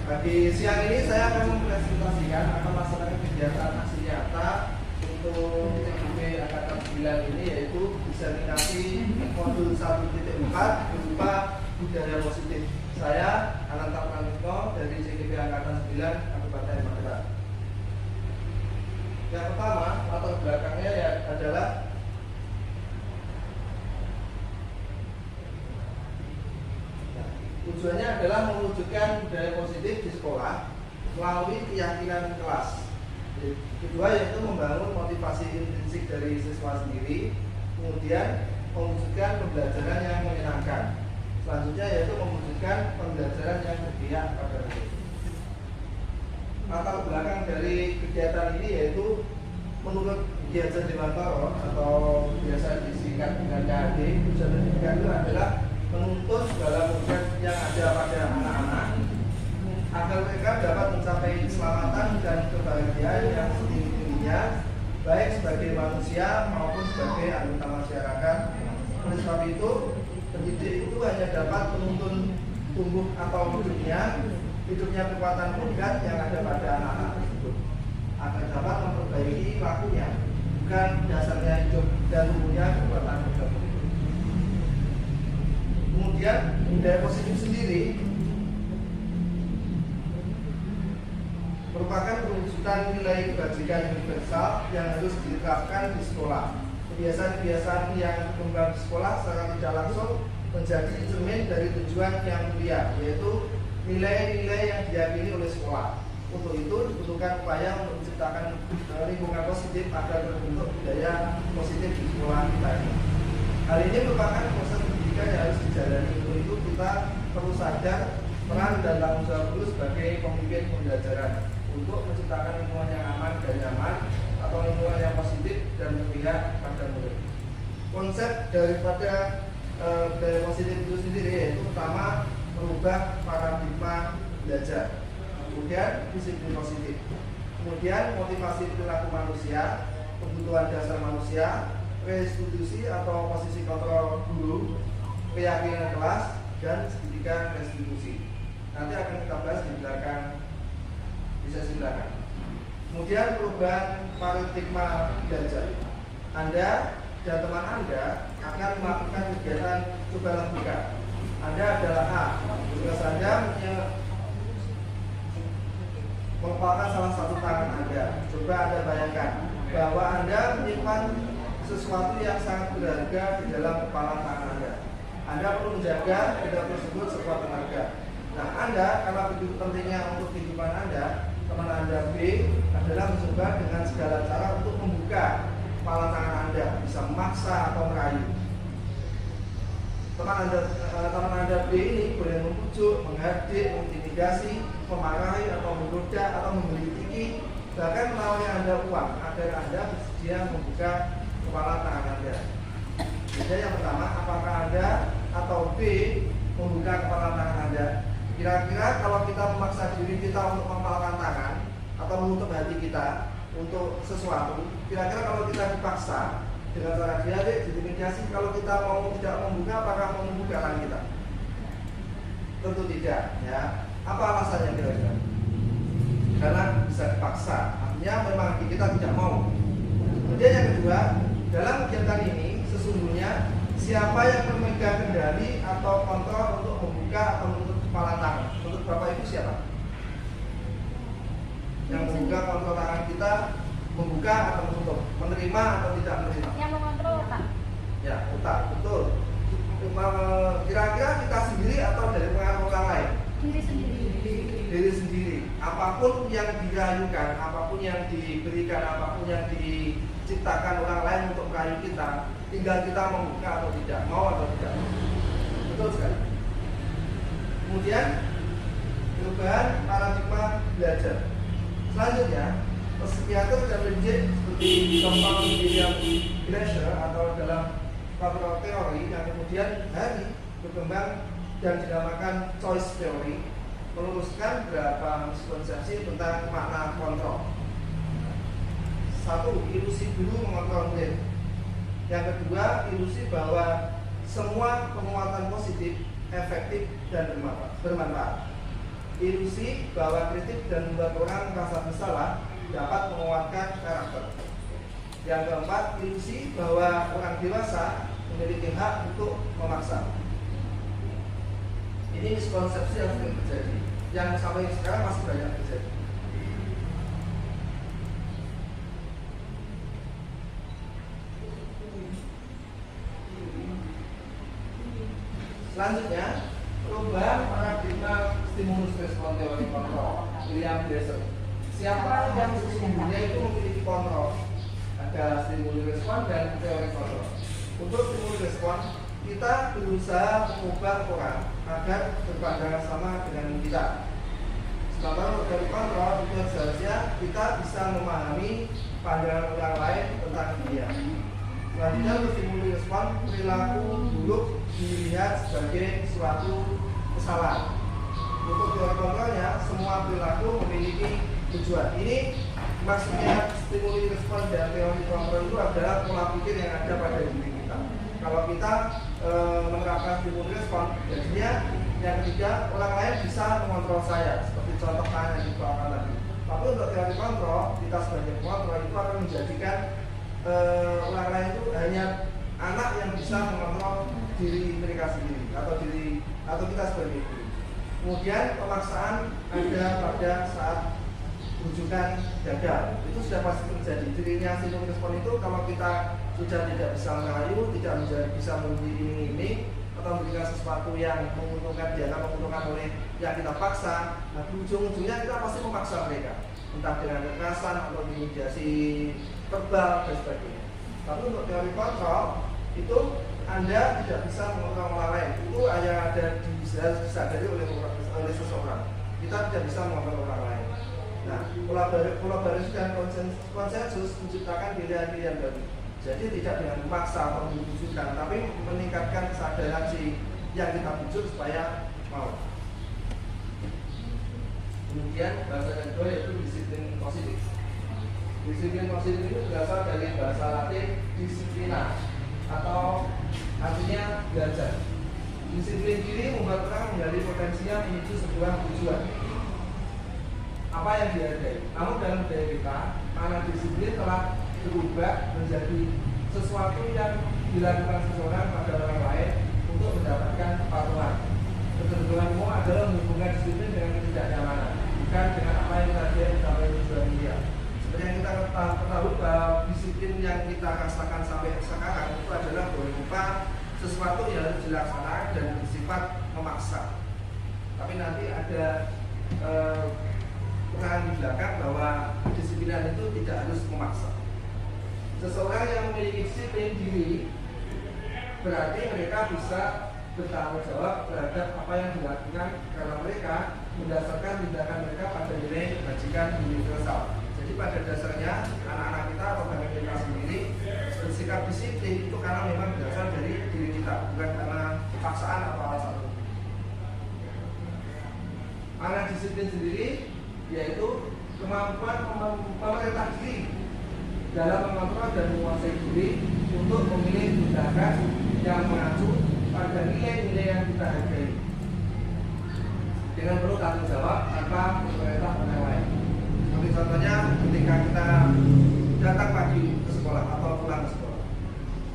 Pagi siang ini saya akan mempresentasikan akan melaksanakan kegiatan aksi nyata untuk TGP Angkatan 9 ini, yaitu diseminasi modul 1.4 berupa budaya positif. Saya Ananta Pranitno dari CGP Angkatan 9 Kabupaten Magelang. Yang pertama, latar belakangnya ya adalah tujuannya adalah mewujudkan budaya positif di sekolah melalui keyakinan kelas. Kedua yaitu membangun motivasi intrinsik dari siswa sendiri, kemudian mewujudkan pembelajaran yang menyenangkan. Selanjutnya yaitu mewujudkan pembelajaran yang berpihak pada murid. Latar belakang dari kegiatan ini yaitu menurut Giajar Dewantara atau biasa disingkat dengan KAD, tujuan pendidikan itu adalah menuntun segala program yang ada pada anak-anak agar mereka dapat mencapai keselamatan dan kebahagiaan yang setinggi-tingginya, baik sebagai manusia maupun sebagai anggota masyarakat. Oleh sebab itu, pendidik itu hanya dapat menuntun tumbuh atau hidupnya kekuatan kodrat yang ada pada anak-anak tersebut agar dapat memperbaiki lakunya, bukan dasarnya hidup dan tumbuhnya kekuatan kodrat. Kemudian budaya positif sendiri merupakan perwujudan nilai kebajikan universal yang harus diterapkan di sekolah. Kebiasaan-kebiasaan yang berkembang di sekolah secara tidak langsung menjadi cermin dari tujuan yang mulia, yaitu nilai-nilai yang diyakini oleh sekolah. Untuk itu dibutuhkan upaya untuk menciptakan lingkungan positif agar terbentuk budaya positif di sekolah kita ini. Hal ini merupakan proses pendidikan yang harus dijalani. Untuk itu kita perlu sadar peran dan tanggung jawab guru sebagai pemimpin pembelajaran untuk menciptakan lingkungan yang aman dan nyaman atau lingkungan yang positif dan berpihak pada murid. Konsep daripada budaya positif itu sendiri yaitu pertama merubah paradigma belajar, kemudian disiplin positif, kemudian motivasi perilaku manusia, kebutuhan dasar manusia, restitusi atau posisi kontrol guru, keyakinan kelas, dan pendidikan restitusi. Nanti akan kita bahas di belakang, di sesi belakang. Kemudian perubahan paradigma belajar. Anda dan teman Anda akan melakukan kegiatan coba lakukan. Anda adalah A. Tugas Anda merupakan salah satu tangan Anda. Coba Anda bayangkan bahwa Anda menyimpan sesuatu yang sangat berharga di dalam kepala tangan Anda. Anda perlu menjaga benda tersebut sekuat tenaga. Nah, Anda karena begitu pentingnya untuk kehidupan Anda, teman Anda B adalah mencoba dengan segala cara untuk membuka kepala tangan Anda, bisa memaksa atau merayu. Teman Anda B ini boleh membujuk, menghardik, mengintimidasi, memarahi atau menggoda atau memiliki, bahkan menawarkan Anda uang agar Anda bersedia membuka kepala tangan Anda. Jadi yang pertama, apakah Anda atau B membuka kepala tangan Anda? Kira-kira kalau kita memaksa diri kita untuk mengepalkan tangan atau menutup hati kita untuk sesuatu, kira-kira kalau kita dipaksa dengan cara diadik, diintimidasi, kalau kita mau tidak membuka, apakah mau membuka tangan kita? Tentu tidak, ya. Apa alasannya kira-kira? Karena bisa dipaksa, artinya memang kita tidak mau. Kemudian yang kedua, dalam kegiatan ini sesungguhnya siapa yang memegang kendali atau kontrol untuk membuka atau menutup kepala tangan? Menurut Bapak Ibu siapa? Yang membuka kontrol tangan kita, membuka atau menutup, menerima atau tidak menerima? Yang mengontrol otak. Ya, otak, betul. Kira-kira kita sendiri atau dari pengaruh orang lain? Diri sendiri. Diri sendiri. Apapun yang dirayukan, apapun yang diberikan, apapun yang diciptakan orang lain untuk merayu kita, tinggal kita membuka atau tidak, mau atau tidak. Betul sekali. Kemudian perubahan paradigma belajar. Selanjutnya, psikiater dan pendidik seperti Dr. William Glasser atau dalam faktor teori yang kemudian hari berkembang dan dinamakan choice theory, meluruskan beberapa miskonsepsi tentang makna kontrol. Satu, ilusi guru mengontrol murid. Yang kedua, ilusi bahwa semua penguatan positif efektif dan bermanfaat. Ilusi bahwa kritik dan membuat orang merasa bersalah dapat menguatkan karakter. Yang keempat, ilusi bahwa orang dewasa memiliki hak untuk memaksa. Ini miskonsepsi yang sering terjadi, yang sampai sekarang masih banyak terjadi. Selanjutnya, perubahan paradigma stimulus respon teori kontrol. William Glasser. Siapa yang sesungguhnya itu memiliki kontrol? Ada stimulus respon dan teori kontrol. Untuk stimulus respon, kita berusaha mengubah orang agar berpandangan sama dengan kita. Sementara untuk teori kontrol itu seharusnya kita bisa memahami pandangan orang lain tentang dia. Selanjutnya untuk stimulus respon, perilaku buruk dilihat sebagai suatu kesalahan. Untuk teori kontrolnya, semua perilaku memiliki tujuan. Ini maksudnya stimulus respon dan teori kontrol itu adalah pola pikir yang ada pada diri kita. Kalau kita menerapkan stimulus respon, jadinya yang ketiga, orang lain bisa mengontrol saya, seperti contoh yang dibawakan tadi. Tapi untuk teori kontrol, kita sebagai pengontrol itu akan menjadikan orang lain itu hanya anak yang bisa mengontrol diri mereka sendiri atau kita sebagai guru. Kemudian pemaksaan ada pada saat rujukan gagal, itu sudah pasti terjadi. Cirinya stimulus respon itu kalau kita sudah tidak bisa merayu, tidak bisa membimbing atau memberikan sesuatu yang menguntungkan dia, menguntungkan oleh yang kita paksa, nah ujung-ujungnya kita pasti memaksa mereka, entah dengan kekerasan atau intimidasi verbal dan sebagainya. Tapi untuk teori kontrol itu Anda tidak bisa mengontrol orang lain, itu hanya ada disadari oleh seseorang. Kita tidak bisa mengontrol orang lain. Nah, kolaborasi dan konsensus menciptakan pilihan-pilihan baru. Jadi tidak dengan memaksa atau membujukkan, tapi meningkatkan kesadaran si yang kita bujuk supaya mau. Kemudian bahasa kedua yaitu disiplin positif. Disiplin positif itu berasal dari bahasa Latin disiplina atau artinya belajar. Disiplin diri membuat orang menjadi potensial menuju sebuah tujuan. Apa yang dihargai? Namun dalam budaya kita, makna disiplin telah berubah menjadi sesuatu yang dilakukan seseorang pada orang lain untuk mendapatkan kepatuhan. Ketentuan umum adalah menghubungkan disiplin dengan ketidaknyamanan, bukan dengan apa yang tadi sampai tujuan dia. Seperti yang kita ketahui bahwa disiplin yang kita rasakan sampai sekarang itu adalah berupa sesuatu yang harus dilaksanakan dan bersifat memaksa. Tapi nanti ada peran di belakang bahwa kedisiplinan itu tidak harus memaksa. Seseorang yang memiliki disiplin diri berarti mereka bisa bertanggung jawab terhadap apa yang dilakukan karena mereka mendasarkan tindakan mereka pada nilai kebajikan universal. Jadi pada dasarnya anak-anak kita atau bahkan kita sendiri bersikap disiplin itu karena memang berasal dari diri kita, bukan karena paksaan atau alasan. Anak disiplin sendiri yaitu kemampuan memerintah diri dalam mengontrol dan menguasai diri untuk memilih tindakan yang mengacu pada nilai-nilai yang kita hargai dengan perlu tanggung jawab tanpa memerintah orang lain. Seperti contohnya ketika kita datang pagi ke sekolah atau pulang ke sekolah,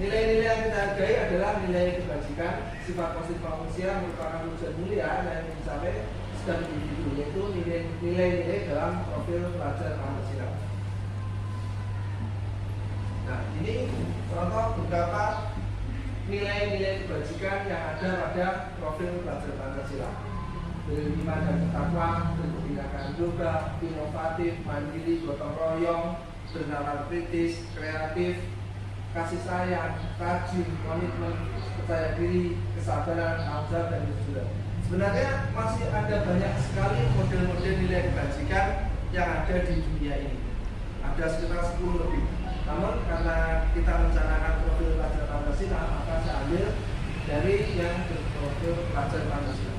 nilai-nilai yang kita hargai adalah nilai kebajikan, sifat positif manusia merupakan tujuan mulia yang mencapai dan individu, yaitu nilai-nilai dalam profil pelajar Pancasila. Nah, ini contoh beberapa nilai-nilai kebajikan yang ada pada profil pelajar Pancasila. Beriman dan bertakwa, bertindakan global, inovatif, mandiri, gotong royong, bernalar kritis, kreatif, kasih sayang, rajin, komitmen, percaya diri, kesabaran, tanggung jawab, dan kejujuran. Sebenarnya masih ada banyak sekali model-model nilai kebajikan yang ada di dunia ini. Ada sekitar 10 lebih. Namun karena kita mencanakan profil pelajar Pancasila, maka saya ambil dari yang berprofil pelajar Pancasila.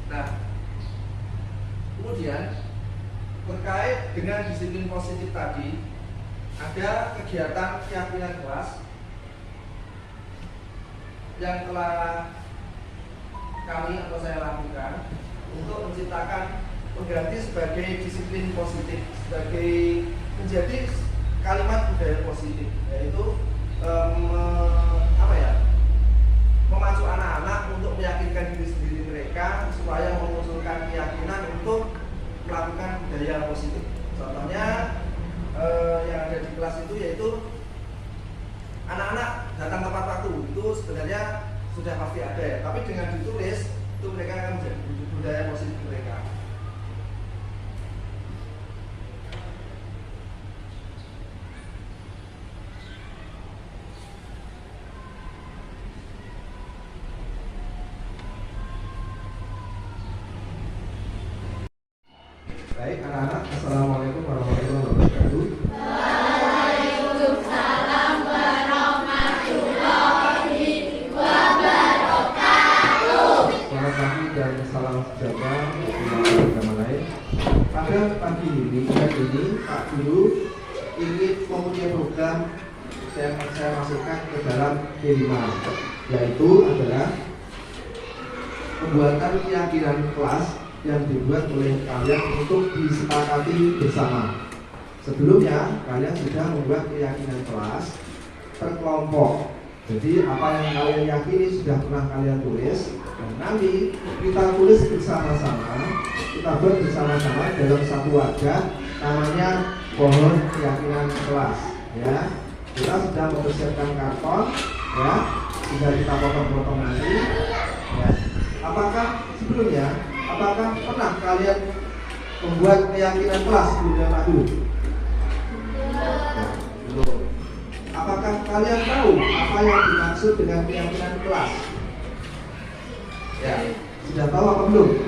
Nah, kemudian terkait dengan disiplin positif tadi, ada kegiatan keyakinan kelas yang telah kami atau saya lakukan untuk menciptakan pengganti sebagai disiplin positif, sebagai menjadi kalimat budaya positif, yaitu memacu anak-anak untuk meyakinkan diri sendiri mereka supaya memunculkan keyakinan untuk melakukan budaya positif. Contohnya yang ada di kelas itu yaitu anak-anak datang tepat waktu, itu sebenarnya sudah pasti ada ya, tapi dengan ditulis itu mereka akan menjadi budaya positif mereka. Baik anak-anak, assalamualaikum warahmatullahi wabarakatuh. Waalaikumsalam warahmatullahi wabarakatuh. Selamat pagi dan salam sejahtera untuk agama lain. Pada pagi ini Pak Guru ingin mempunyai program yang saya masukkan ke dalam K5, yaitu adalah pembuatan keyakinan kelas yang dibuat oleh kalian untuk disepakati bersama. Sebelumnya kalian sudah membuat keyakinan kelas per kelompok. Jadi apa yang kalian yakini sudah pernah kalian tulis, dan nanti kita tulis bersama-sama, kita buat bersama-sama dalam satu wadah, namanya pohon keyakinan kelas. Ya, kita sudah mempersiapkan karton, ya, sudah kita potong-potong nanti. Ya. Apakah pernah kalian membuat keyakinan kelas sebelumnya Pak Guru? Belum. Apakah kalian tahu apa yang dimaksud dengan keyakinan kelas? Ya, sudah tahu apa belum?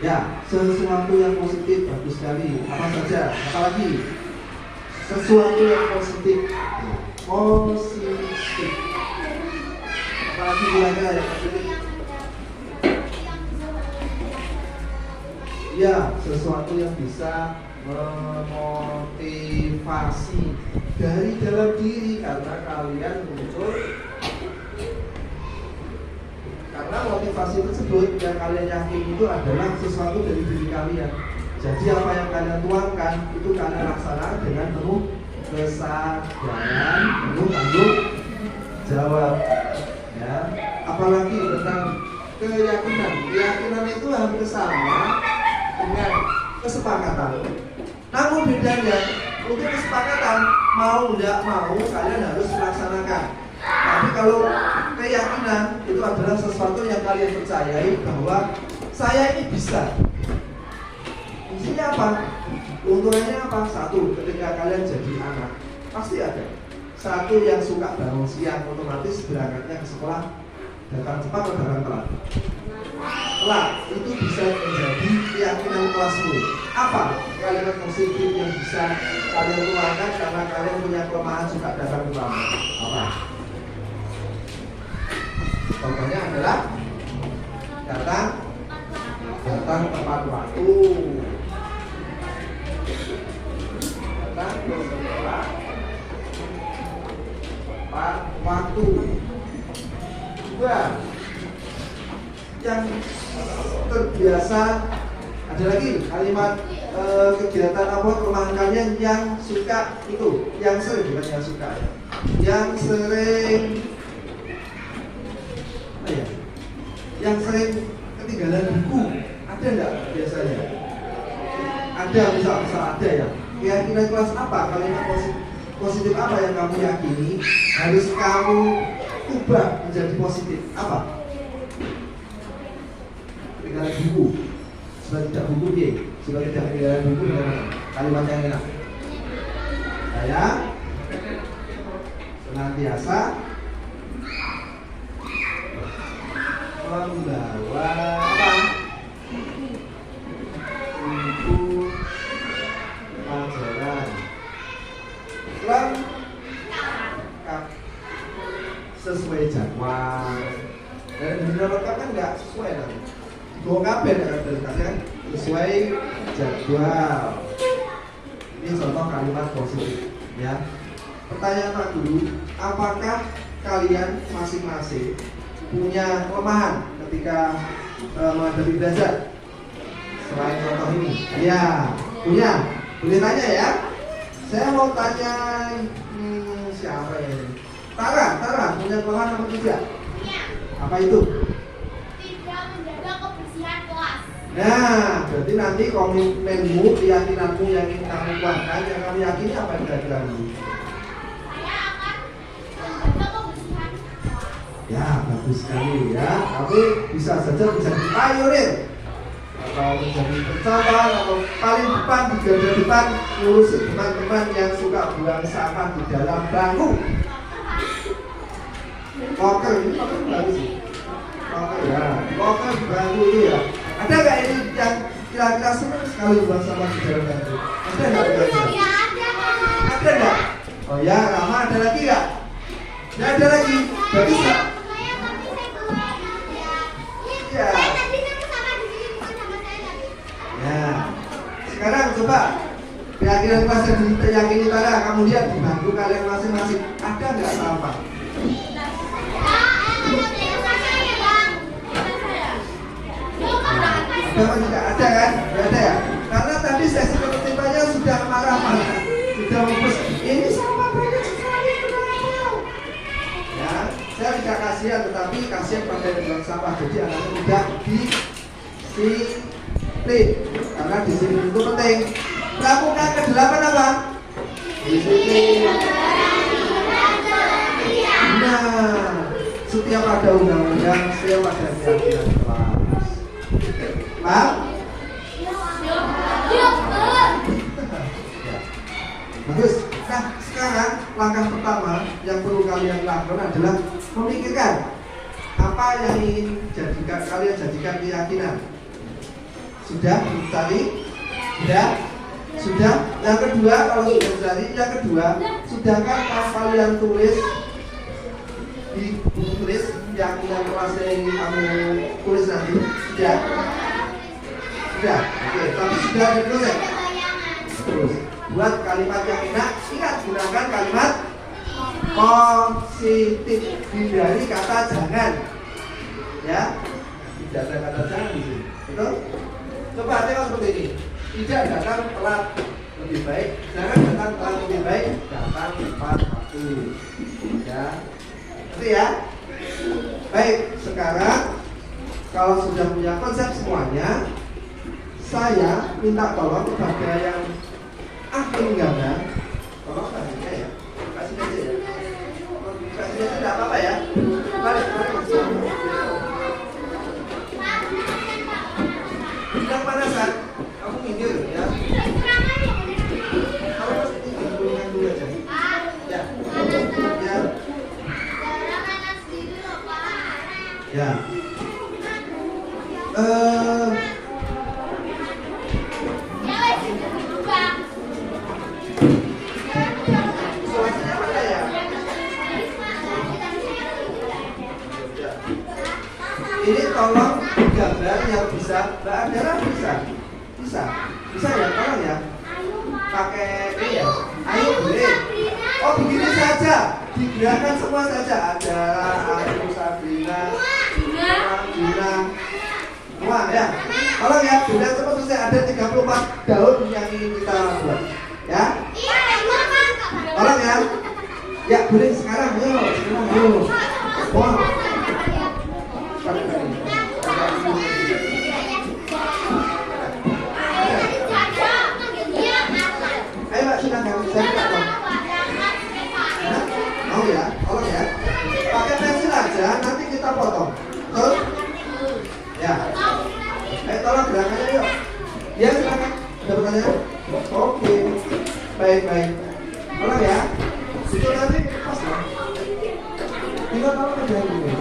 Ya, sesuatu yang positif, bagus sekali. Apa saja? Apalagi sesuatu yang positif. Positif. Apalagi kira-kira yang positif? Ya, sesuatu yang bisa memotivasi dari dalam diri karena kalian muncul, karena motivasi tersebut yang kalian yakini itu adalah sesuatu dari diri kalian. Jadi apa yang kalian tuangkan itu kalian laksanakan dengan penuh kesadaran, penuh tanggung jawab. Ya, apalagi tentang keyakinan itu hampir sama dengan kesepakatan. Namun bedanya, untuk kesepakatan mau tidak mau kalian harus melaksanakan. Tapi kalau keyakinan itu adalah sesuatu yang kalian percayai bahwa saya ini bisa. Fungsinya apa? Keuntungannya apa? Satu, ketika kalian jadi anak pasti ada satu yang suka bangun siang, otomatis berangkatnya ke sekolah datang cepat atau datang telat? Telat. Itu bisa menjadi keyakinan kelasmu. Apa kalimat positif yang bisa kalian keluarkan karena kalian punya kelemahan suka datang terlambat? Apa? Contohnya adalah datang tepat waktu, datang ke sekolah tepat waktu. Dua, yang terbiasa, ada lagi kalimat kegiatan apa kelemahan kalian yang suka itu, yang sering, bukan yang suka ya, yang sering yang sering ketinggalan buku, ada enggak biasanya? Ada, misal ada ya. Keyakinan kelas apa, kalimat positif apa yang kamu yakini harus kamu ubah menjadi positif? Apa? Ketinggalan buku. Sudah tidak buku dia, sudah tidak ketinggalan buku dengan kalimat yang enak. Saya senantiasa membawa apa? Buku pelajaran lengkap sesuai jadwal. Dan benar lengkap kan nggak sesuai nanti. Gue kabel kan sesuai jadwal. Ini contoh kalimat positif, ya. Pertanyaan Pak Guru, apakah kalian masing-masing punya kelemahan ketika menghadapi belajar? Selain contoh ini, ya punya. Boleh tanya ya. Saya mau tanya siapa ini? Tara punya kelemahan apa tidak? Apa itu? Tidak menjaga kebersihan kelas. Nah, berarti nanti komitmenmu, keyakinanmu yang ingin kamu kuatkan, yang kamu yakini apa kira-kira? Saya akan menjaga kebersihan kelas. Ya, bagus sekali ya. Kamu bisa saja menjadi pionir atau menjadi percontohan atau paling depan di garda depan ngurusin teman-teman yang suka buang sampah di dalam bangku. Koker ini bagus sih. Koker ya, koker di bangku itu ya. Ada nggak ini yang kira-kira senang sekali buang sampah di dalam bangku? Ada nggak kira-kira? Ya ada. Ada nggak? Oh ya, Rama ada lagi nggak? Ya ada lagi. Berarti Saya tadi saya keluar ya. ya. Saya tadi sama di sini bukan sama saya tadi. Nah, sekarang coba keyakinan kelas yang diyakini Tara, kamu lihat di bangku kalian masing-masing ada nggak sampah? Ada kan? Nggak ada ya? Karena tadi sesi penertibannya sudah marah-marah, sudah membus. Ini sampah banyak sekali, kenapa? Ya, saya tidak kasihan, tetapi kasihan pada yang buang sampah. Jadi anak tidak disiplin, karena disiplin itu penting. Lakukan ke-8 apa? Disiplin. Nah, setiap ada undang-undang, setiap ada keyakinan kelas. Paham? Bagus. Nah, sekarang langkah pertama yang perlu kalian lakukan adalah memikirkan apa yang ingin kalian jadikan keyakinan. Sudah dicari? Sudah? Yang kedua, kalau sudah dicari, yang kedua, sudahkah kalian tulis di buku tulis keyakinan kelas yang ingin kamu tulis nanti? Sudah? Oke, tapi sudah ada tulis. Terus buat kalimat yang enak, ingat gunakan kalimat positif, hindari kata jangan. Ya, tidak ada kata jangan di sini. Betul? Coba tengok seperti ini. Tidak datang telat, lebih baik. Jangan datang telat, lebih baik. Datang tepat waktu. Ya, ngerti ya? Baik, sekarang kalau sudah punya konsep semuanya, saya minta tolong kepada yang ahli menggambar, tolong kasihnya ya, kasih aja ya, kasih aja tidak apa-apa ya. Balik. Bidang panasan, kamu minggir ya. Kamu pasti tinggi dulu aja. Ya. Ya. Suasanya mana ya? Ini tolong gambar yang bisa, Mbak Adela bisa ya, tolong ya. Pakai ini ya. Ayo boleh. Oh begini saja, digerakkan semua saja. Ada Ayu, Sabrina, Dina, semua ya. Tolong ya, sudah cepat selesai. Ada 34 daun yang ingin kita buat. Ya. Tolong ya. Ya boleh sekarang, ayo. Wow. Ayo Mbak, silakan. Saya minta tolong. Mau ya, tolong ya. Pakai pensil aja, nanti kita potong. Betul? Ya. Ayo tolong gerakannya yuk. Ya silakan. Ada pertanyaan? Oke. Baik. Tolong ya. Itu nanti pas lah. Tinggal tolong aja dulu.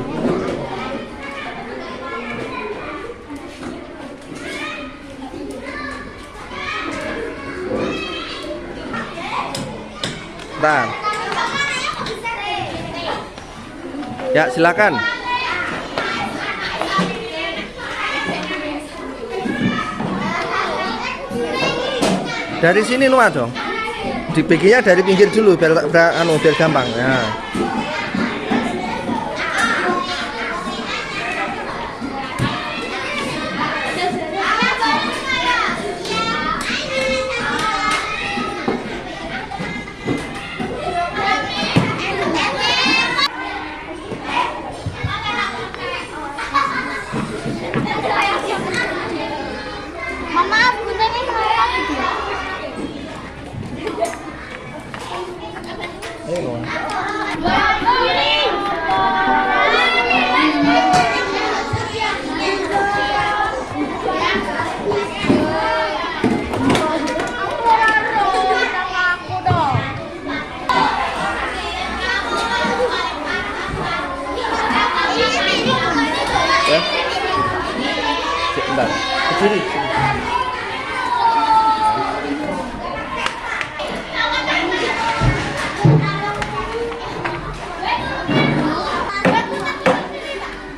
Bentar. Ya, silakan. Dari sini luar dong. Dibikinnya dari pinggir dulu biar gampang. Ya. sebentar. Berdiri.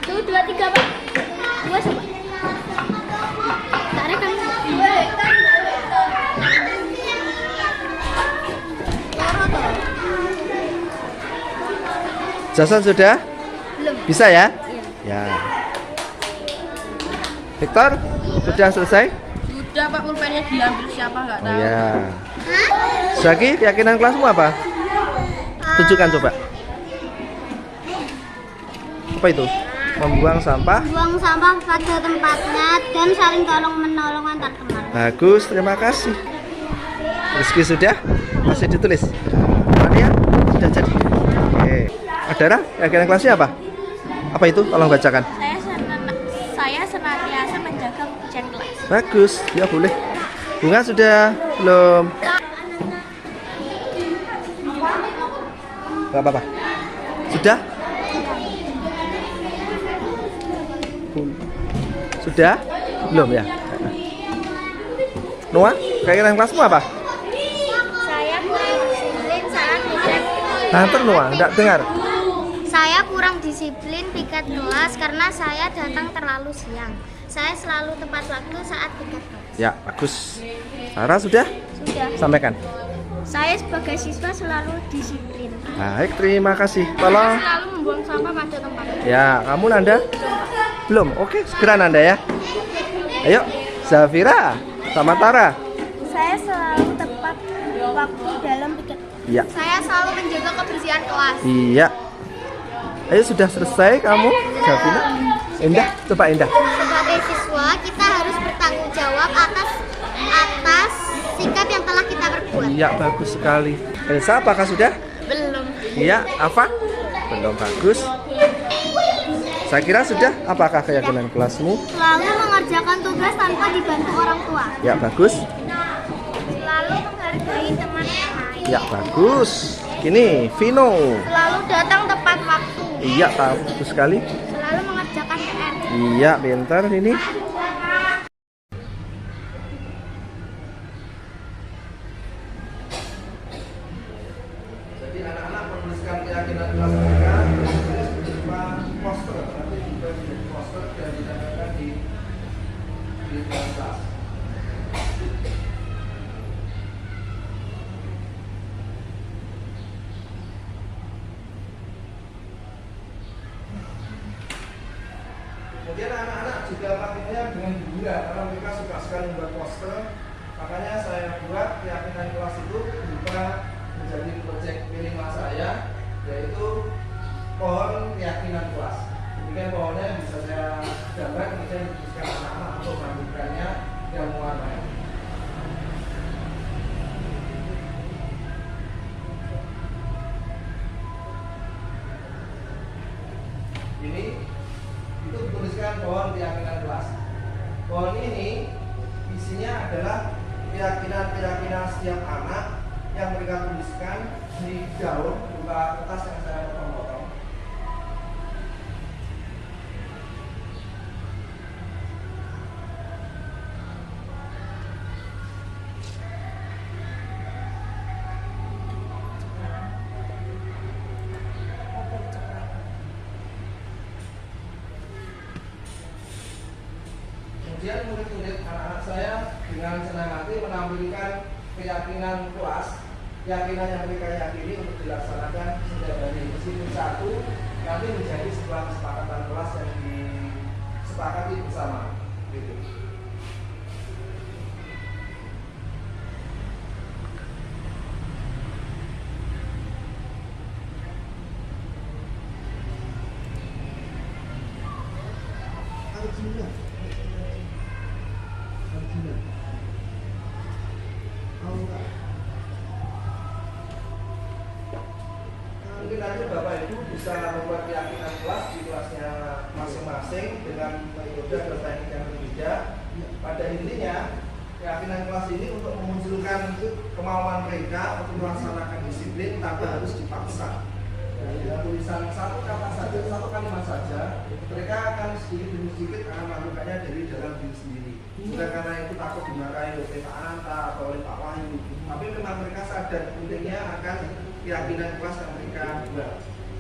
Tuh, 2, 3, Pak. 2 sama. Tarik kan. Jason sudah? Belum. Bisa ya? Iya. Ya. Victor, sudah selesai? Sudah Pak, pulpennya diambil siapa nggak Oh tahu. ya. Zaki, keyakinan kelasmu apa? Tunjukkan coba. Apa itu? Membuang sampah. Buang sampah pada tempatnya dan saling tolong menolong antar teman. Bagus, terima kasih. Rizky sudah? Masih ditulis. Mania sudah jadi. Oke. Adara, keyakinan kelasnya apa? Apa itu? Tolong bacakan. Saya senantiasa menjaga kebersihan kelas. Bagus, ya boleh. Bunga sudah? Belum? Gak apa-apa. Sudah? Sudah? Belum ya? Noah, keyakinan kelasmu apa? Saya kurang disiplin saat piket. Nanti Noah, enggak dengar. Saya kurang disiplin piket kelas karena saya datang terlalu siang. Saya selalu tepat waktu saat piket kelas. Ya, bagus. Sarah sudah? Sudah. Sampaikan. Saya sebagai siswa selalu disiplin. Baik, terima kasih. Tolong. Selalu membuang sampah pada tempatnya. Ya, kamu Nanda? Belum? Oke, segera Nanda ya. Ayo, Zafira sama Tara. Saya selalu tepat waktu dalam piket. Iya. Saya selalu menjaga kebersihan kelas. Iya. Ayo, sudah selesai kamu, Zafira? Indah, coba Indah. Sebagai siswa, kita harus bertanggung jawab atas sikap yang telah kita perbuat. Iya, bagus sekali. Elsa, apakah sudah? Belum. Iya, apa? Belum, bagus. Saya kira sudah. Apakah keyakinan kelasmu? Selalu mengerjakan tugas tanpa dibantu orang tua. Ya, bagus. Selalu menghargai teman lain. Ya, bagus. Ini Vino. Selalu datang tepat waktu. Iya, bagus sekali. Selalu mengerjakan PR. Iya, pintar ini. Jadi anak-anak menuliskan keyakinan kelas mereka ditulis berupa poster, nanti juga menjadi poster dan ditempelkan di kelas. Kemudian anak-anak juga pakainya dengan gembira karena mereka suka sekali membuat poster. Makanya saya buat keyakinan kelas itu juga menjadi proyek minimal saya, yaitu pohon keyakinan kelas. Demikian pohonnya bisa saya gambar, kemudian dituliskan anak-anak untuk melanjutkannya yang mewarnai. Ini itu dituliskan pohon keyakinan kelas. Pohon ini isinya adalah keyakinan setiap anak yang mereka tuliskan di daun berupa kertas yang saya potong-potong. Kemudian murid-murid anak-anak saya dengan senang hati menampilkan keyakinan kelas, keyakinan yang mereka yakini untuk dilaksanakan setiap hari. Meskipun satu, nanti menjadi sebuah kesepakatan kelas yang disepakati bersama. Gitu. Mungkin nanti Bapak Ibu bisa membuat keyakinan kelas di kelasnya masing-masing dengan metode dan teknik yang berbeda. Pada intinya, keyakinan kelas ini untuk memunculkan kemauan mereka untuk melaksanakan disiplin tanpa harus dipaksa. dengan tulisan satu kata saja, satu kalimat saja, mereka akan sedikit demi sedikit akan melakukannya dari dalam diri sendiri. Bukan karena itu takut dimarahi oleh Pak Ananta atau oleh Pak Wahyu, tapi memang mereka sadar pentingnya akan keyakinan kelas yang mereka buat.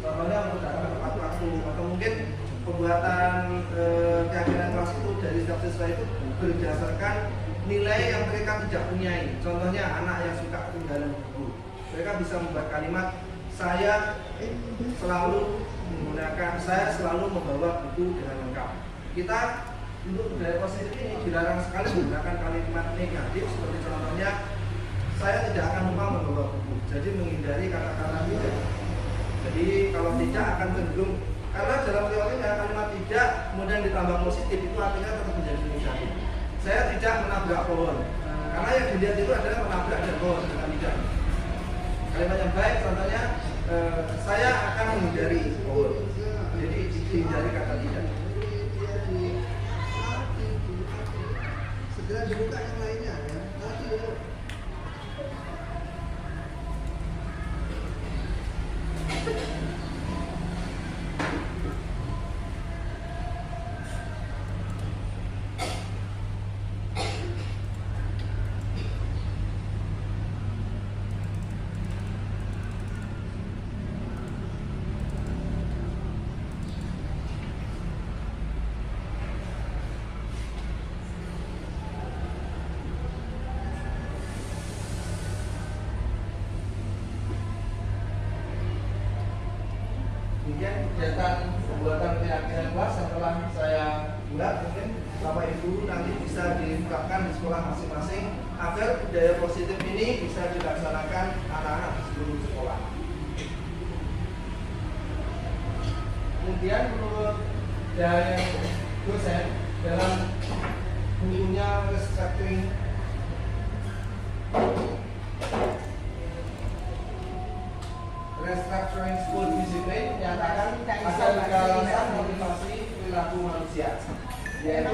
Contohnya untuk datang tepat waktu, atau mungkin pembuatan keyakinan kelas itu dari setiap siswa itu berdasarkan nilai yang mereka tidak punyai. Contohnya anak yang suka ketinggalan buku, mereka bisa membuat kalimat, saya selalu membawa buku dengan lengkap. Kita untuk budaya positif ini dilarang sekali menggunakan kalimat negatif, seperti contohnya saya tidak akan lupa membawa buku. Jadi menghindari kata-kata tidak. Jadi kalau tidak akan cenderung, karena dalam teorinya kalimat tidak kemudian ditambah positif itu artinya tetap menjadi negatif. Saya tidak menabrak pohon, karena yang dilihat itu adalah menabrak dan pohon, bukan tidak. Kalimat yang baik contohnya saya akan menghindari pohon. Jadi dihindari kata tidak. Segera dibuka yang lainnya ya. Nanti dulu. Demikian kegiatan pembuatan keyakinan kelas yang telah saya buat, mungkin Bapak Ibu nanti bisa diungkapkan di sekolah masing-masing agar budaya positif ini bisa dilaksanakan anak-anak di seluruh sekolah. Kemudian menurut dari dosen dalam bukunya Restructuring School Discipline menyatakan ada tiga alasan motivasi perilaku manusia, yaitu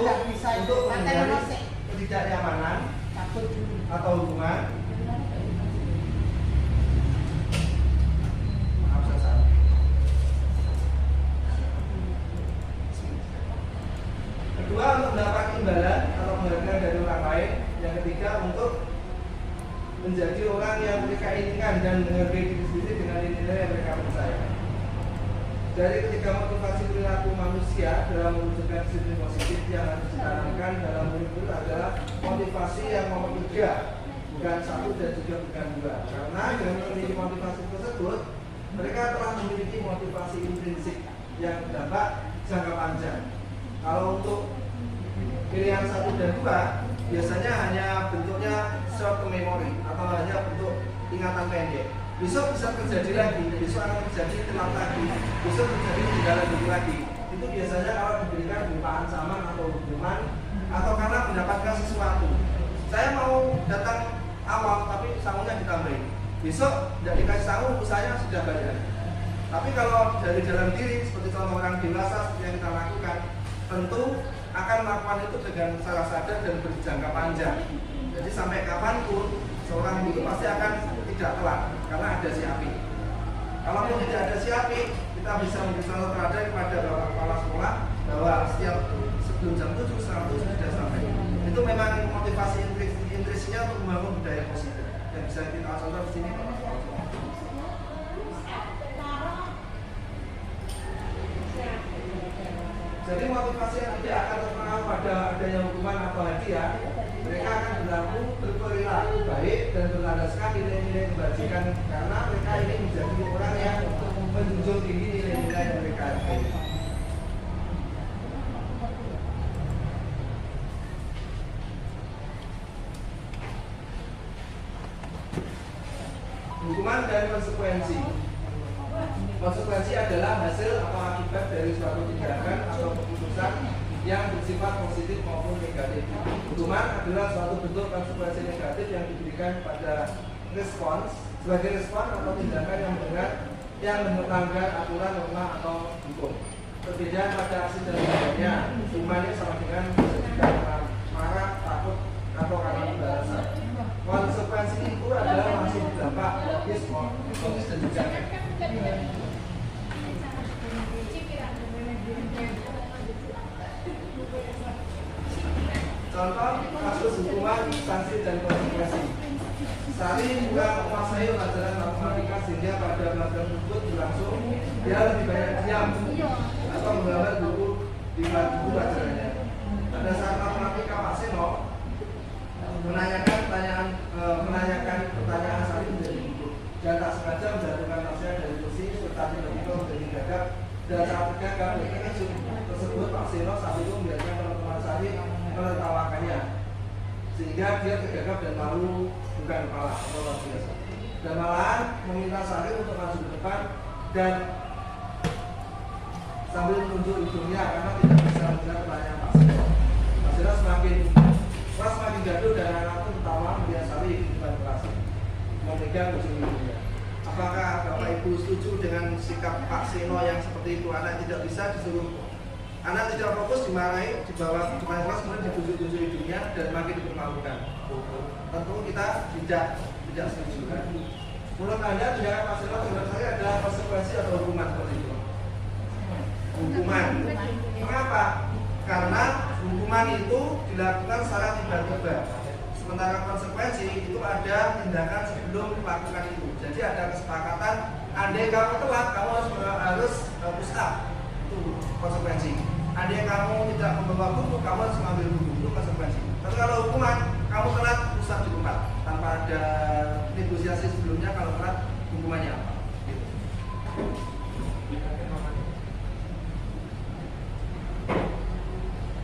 untuk menghindari ketidaknyamanan atau hubungan, kedua untuk mendapat imbalan atau penghargaan dari orang lain, yang ketiga untuk menjadi orang yang mereka inginkan dan menghargai diri sendiri dengan nilai yang mereka percaya. Dari ketiga motivasi perilaku manusia dalam mewujudkan disiplin positif yang harus ditanamkan dalam murid adalah motivasi yang nomor 3, bukan 1 dan juga bukan 2. Karena dengan memiliki motivasi tersebut, mereka telah memiliki motivasi intrinsik yang berdampak jangka panjang. Kalau untuk pilihan 1 dan 2 biasanya hanya bentuknya short memory atau hanya bentuk ingatan pendek. Besok bisa terjadi lagi, besok akan terjadi telat lagi, besok terjadi ketinggalan dulu lagi. Itu biasanya kalau diberikan berupa ancaman atau hukuman atau karena mendapatkan sesuatu. Saya mau datang awal tapi sangunya ditambahin. Besok tidak dikasih sangu, usahanya sudah bayar. Tapi kalau dari dalam diri seperti contoh orang dewasa seperti yang kita lakukan, tentu akan melakukan itu dengan secara sadar dan berjangka panjang. Jadi sampai kapanpun seorang itu pasti akan tidak telat karena ada CAP. Kalaupun tidak ada CAP, kita bisa memberi contoh teladan kepada bapak kepala sekolah bahwa setiap sebelum jam 7 sudah sampai. Itu memang motivasi intrinsiknya untuk membangun budaya positif. Yang bisa kita contoh di sini. Jadi motivasi yang tidak akan terpengaruh pada adanya hukuman atau hadiah, mereka akan berperilaku baik dan berlandaskan nilai-nilai kebajikan karena mereka ini menjadi orang yang menjunjung tinggi nilai-nilai yang mereka hargai. Hukuman dan konsekuensi. Konsekuensi adalah hasil atau akibat dari suatu tindakan atau keputusan yang bersifat positif maupun negatif. Hukuman adalah suatu bentuk konsekuensi negatif yang diberikan pada respons sebagai respon atau tindakan yang melanggar aturan, norma atau hukum. Perbedaan pada aksi dan tidaknya, hukumannya sama dengan tidak marah, takut, atau karena pembalasan. Konsekuensi itu adalah masih berdampak logis dan juga Contoh kasus hukuman, sanksi dan konsekuensi. Sari juga menguasai pelajaran matematika sehingga pada pelajaran tersebut berlangsung dia lebih banyak diam atau menggambar buku di buku pelajarannya. Pada saat matematika Pak Seno menanyakan pertanyaan Sari menjadi buku dan tak sengaja menjatuhkan tasnya dari kursi serta tiba-tiba menjadi gagap dan saat gagap dengan tersebut Pak Seno saat itu membiarkan teman-teman Sari menertawakannya sehingga dia tergagap dan malu bukan kepala atau luar biasa dan malahan meminta Sari untuk maju ke depan dan sambil menunjuk hidungnya karena tidak bisa mendengar pertanyaan Pak Seno. Pak Seno semakin gaduh dan anak itu tertawa melihat Sari di depan kelas memegang ujung hidungnya. Apakah Bapak Ibu setuju dengan sikap Pak Seno yang seperti itu? Anak tidak bisa disuruh, anak tidak fokus, dimarahi, dibawa ke kelas, kemudian ditunjuk-tunjuk hidungnya dan makin dipermalukan. Tentu kita tidak setuju kan? Menurut Anda tindakan Pak Seno menurut saya adalah konsekuensi atau hukuman seperti itu? Hukuman. Mengapa? Karena hukuman itu dilakukan secara tiba-tiba. Sementara konsekuensi itu ada tindakan sebelum melakukan itu. Jadi ada kesepakatan, andai kamu telat, kamu harus push up. Itu konsekuensi. Andai kamu tidak membawa buku, kamu harus mengambil buku. Itu konsekuensi. Tapi kalau hukuman, kamu telat, push up di tempat tanpa ada negosiasi sebelumnya. Kalau telat, hukumannya apa? Gitu.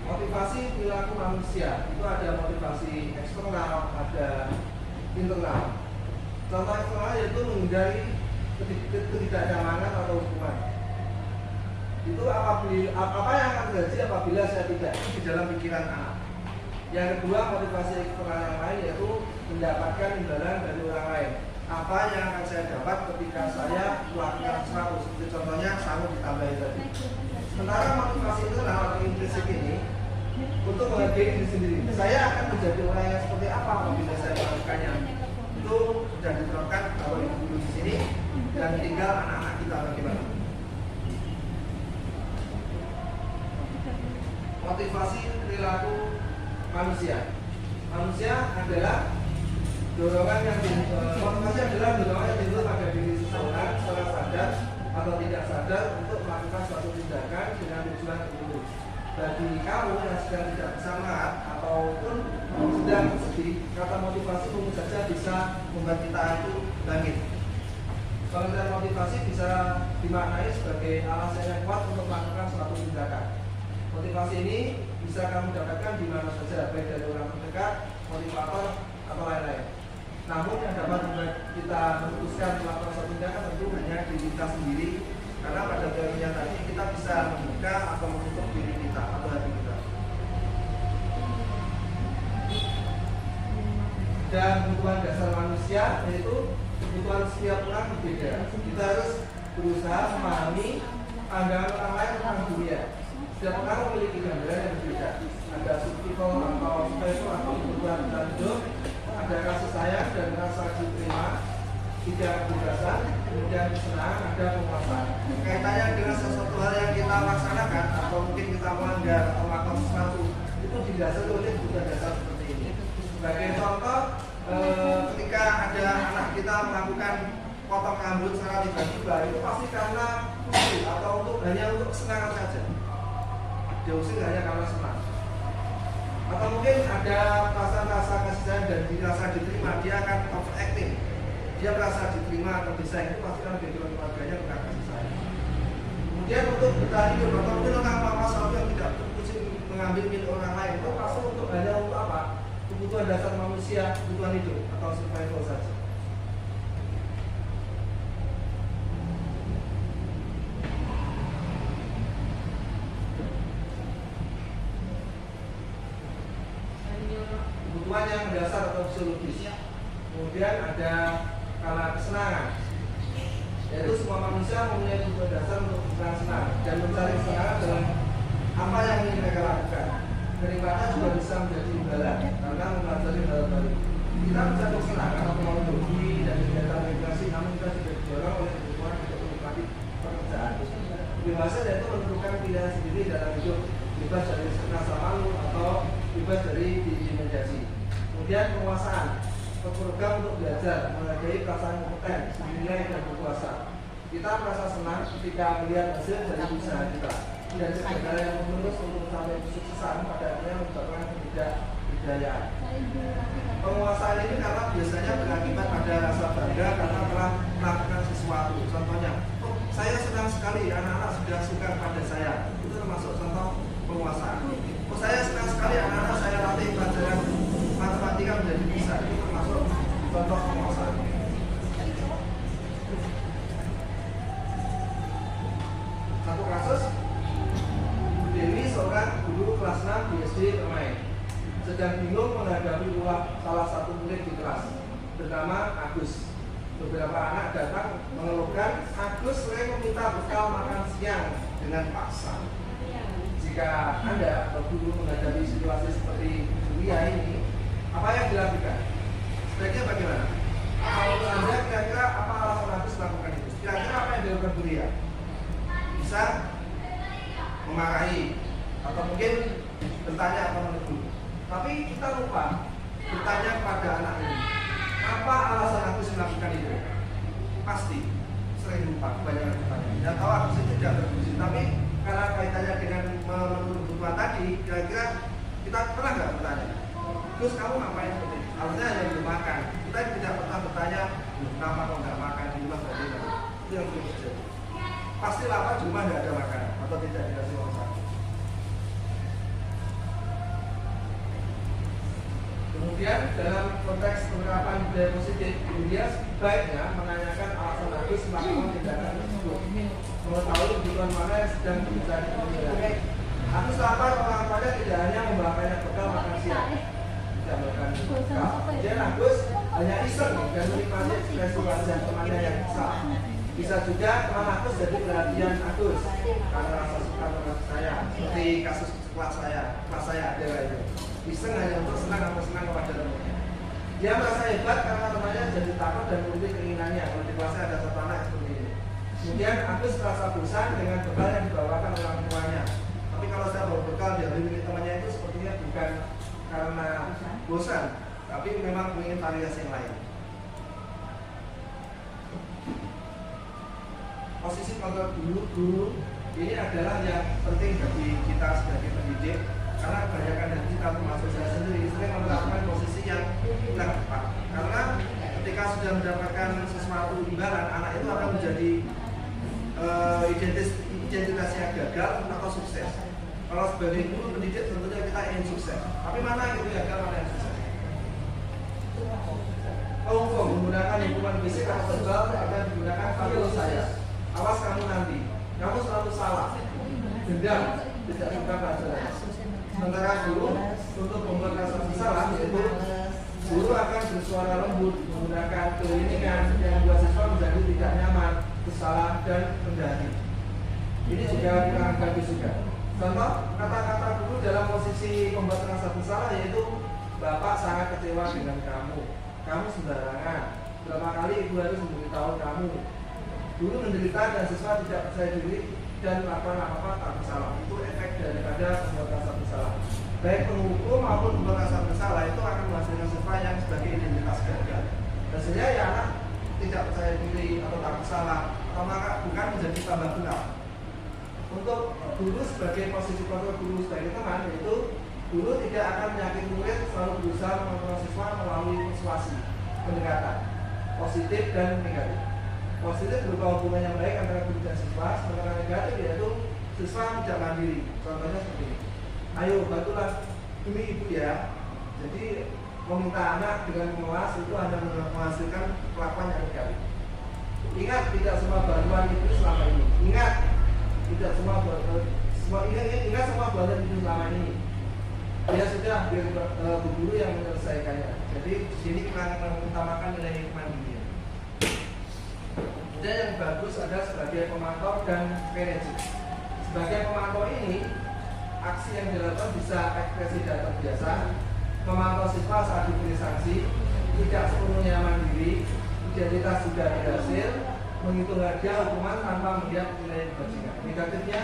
Motivasi perilaku manusia itu ada motivasi eksternal, ada internal. Contoh eksternal yaitu menghindari ketidaknyamanan atau hukuman. Itu apa yang akan terjadi apabila saya tidak di dalam pikiran anak. Yang kedua, motivasi eksternal yang lain yaitu mendapatkan imbalan dari orang lain. Apa yang akan saya dapat ketika saya melakukan sesuatu, seperti contohnya sanggup ditambahin tadi. Sementara motivasi internal atau intrinsik ini untuk menghargai diri sendiri. Saya akan menjadi orang yang seperti apa apabila saya melakukannya. Itu sudah diterapkan kalau ibu di sini dan tinggal anak-anak kita bagaimana. Motivasi perilaku manusia. Manusia adalah dorongan yang motivasi adalah dorongan yang timbul pada diri seseorang secara sadar atau tidak sadar untuk melakukan suatu tindakan dengan tujuan tertentu. Bagi kamu yang sedang tidak bisa marah ataupun sedang sedih, kata motivasi mungkin saja bisa membuat kita itu bangkit. Pengertian motivasi bisa dimaknai sebagai alasan yang kuat untuk melakukan suatu tindakan. Motivasi ini bisa kamu dapatkan di mana saja, baik dari orang terdekat, motivator, atau lain-lain. Namun yang dapat membuat kita memutuskan melakukan suatu tindakan tentu hanya diri kita sendiri, karena pada teorinya tadi kita bisa membuka atau menutup diri kita atau hati kita. Dan kebutuhan dasar manusia yaitu kebutuhan setiap orang berbeda. Kita harus berusaha memahami pandangan orang lain tentang dunia. Setiap orang memiliki gambaran yang berbeda. Ada survival atau special atau kebutuhan dalam hidup, ada kasih sayang dan rasa diterima, tiga kebebasan, kemudian kesenangan, ada penguasaan. Kaitannya dengan sesuatu hal yang kita laksanakan atau mungkin kita melanggar atau melakukan sesuatu itu didasari oleh kebutuhan dasar seperti ini. Sebagai contoh, ketika ada anak kita melakukan potong rambut secara tiba-tiba, itu pasti karena usil atau hanya untuk kesenangan saja. Dia usil hanya karena senang. Atau mungkin ada rasa kasih sayang dan dirasa diterima, dia akan overacting. Dia merasa diterima atau disayang, itu pasti akan jadi keluarganya bukan kasih sayang. Kemudian untuk bertahan hidup atau mungkin orang melakukan sesuatu yang tidak berfungsi mengambil milik orang lain, itu pasti untuk hanya untuk apa? Kebutuhan dasar manusia, kebutuhan hidup atau survival saja. Kebutuhan yang mendasar atau fisiologis. Kemudian ada karena kesenangan, yaitu semua manusia mempunyai kebutuhan dasar untuk bersenang dan mencari kesenangan dalam apa yang ingin mereka lakukan. Kenikmatan juga bisa menjadi imbalan karena mempelajari hal baru. Kita mencari kesenangan atau mau hobi dan kegiatan rekreasi, namun kita juga didorong oleh kebutuhan untuk menikmati pekerjaan. Kebebasan yaitu menentukan pilihan sendiri dalam hidup, bebas dari rasa malu atau bebas dari diintimidasi. Kemudian penguasaan, program untuk belajar, menghargai perasaan kompeten, dinilai dan berkuasa. Kita merasa senang ketika melihat hasil dari usaha kita dan segala yang menerus untuk mencapai kesuksesan pada akhirnya menyebabkan ketidakberdayaan. Penguasaan ini karena biasanya berakibat pada rasa bangga karena telah melakukan sesuatu. Contohnya, saya senang sekali anak-anak sudah suka pada saya. Itu termasuk contoh penguasaan. Saya senang sekali anak-anak saya latih pelajaran matematika menjadi bisa. Itu termasuk contoh penguasaan. Satu kasus, Bu Dewi seorang guru kelas 6 di SD Permai sedang bingung menghadapi salah satu murid di kelas bernama Agus. Beberapa anak datang mengeluhkan Agus sering meminta bekal makan siang dengan paksa. Jika Anda atau guru menghadapi situasi seperti Julia ini, apa yang dilakukan? Sebaiknya bagaimana? Kalau Anda kira-kira apa alasan Agus melakukan itu? Kira-kira apa yang dilakukan Julia? Bisa memarahi atau mungkin bertanya atau menegur. Tapi kita lupa bertanya kepada anak ini, apa alasan Agus melakukan itu? Pasti sering lupa, banyak bertanya. Dan tahu Agus itu tidak berfungsi, tapi karena kaitannya dengan memenuhi kebutuhan tadi, kira-kira kita pernah nggak bertanya, Gus kamu ngapain seperti itu? Harusnya hanya belum makan. Kita tidak pernah bertanya, kenapa kau nggak makan di rumah bagaimana? Itu yang belum terjadi. Pasti lama di rumah nggak ada makanan atau tidak dikasih uang saku. Kemudian dalam konteks penerapan budaya positif, dia sebaiknya menanyakan alasan Agus melakukan tindakan tersebut, mengetahui kebutuhan mana yang sedang dicari penyelesaian. Agus lapar, orang tuanya tidak hanya membawanya bekal makan siang, tidak makan bekal. Kemudian Agus hanya iseng dan menikmati ekspresi wajah temannya yang besar. Bisa juga teman Agus jadi perhatian Agus karena rasa suka terhadap saya, seperti kasus kelas saya adalah itu. Iseng hanya untuk senang atau senang kepada temannya. Dia merasa hebat karena temannya jadi takut dan menuruti keinginannya. Kalau di kelasnya ada satu anak seperti ini. Kemudian Agus merasa bosan dengan bekal yang dibawakan orang tuanya. Tapi kalau saya bawa bekal dari milik temannya itu sepertinya bukan karena bosan, tapi memang ingin variasi yang lain. Posisi kontrol guru ini adalah yang penting bagi kita sebagai pendidik, karena kebanyakan dari kita termasuk saya sendiri sering menerapkan posisi yang kurang tepat. Karena ketika sudah mendapatkan sesuatu imbalan, anak itu akan menjadi identitasnya gagal atau sukses. Kalau sebagai guru pendidik tentunya kita ingin sukses. Tapi mana yang gagal, mana yang sukses? Kalau menggunakan hukuman fisik atau verbal akan digunakan kalau saya. Awas kamu nanti, kamu selalu salah. Dendam, tidak suka pelajaran. Sementara guru untuk membuat rasa bersalah, yaitu guru akan bersuara lembut menggunakan keliningan yang membuat siswa menjadi tidak nyaman, bersalah dan mendaki. Ini juga kurang bagus juga. Contoh kata-kata guru dalam posisi membuat rasa bersalah yaitu Bapak sangat kecewa dengan kamu. Kamu sembarangan. Berapa kali ibu harus memberitahu kamu. Guru menderita dan siswa tidak percaya diri dan melakukan apa-apa tak bersalah. Itu efek daripada membuat rasa bersalah. Baik penghukum maupun membuat rasa bersalah itu akan menghasilkan siswa yang sebagai identitas gagal. Hasilnya ya anak tidak percaya diri atau tak bersalah, atau maka bukan menjadi tambah benar. Untuk guru sebagai posisi kontrol guru sebagai teman, yaitu guru tidak akan menyakiti murid, selalu berusaha mengontrol siswa melalui persuasi, pendekatan positif dan negatif. Positif berupa hubungan yang baik antara guru dan siswa, sementara negatif yaitu siswa tidak mandiri. Contohnya seperti ini. Ayo bantulah ini ibu ya. Jadi meminta anak dengan mengelas itu hanya menghasilkan kelakuan yang negatif. Ingat tidak semua bantuan itu selama ini. Ingat tidak semua ingat semua bantuan itu selama ini. Ya sudah biar guru yang menyelesaikannya. Jadi di sini kita akan mengutamakan nilai mandiri. Dan yang bagus adalah sebagai pemantau dan manajer. Sebagai pemantau ini, aksi yang dilakukan bisa ekspresi data biasa, memantau siswa saat diberi sanksi, tidak sepenuhnya mandiri, identitas juga berhasil, menghitung harga hukuman tanpa melihat nilai kebajikan. Negatifnya,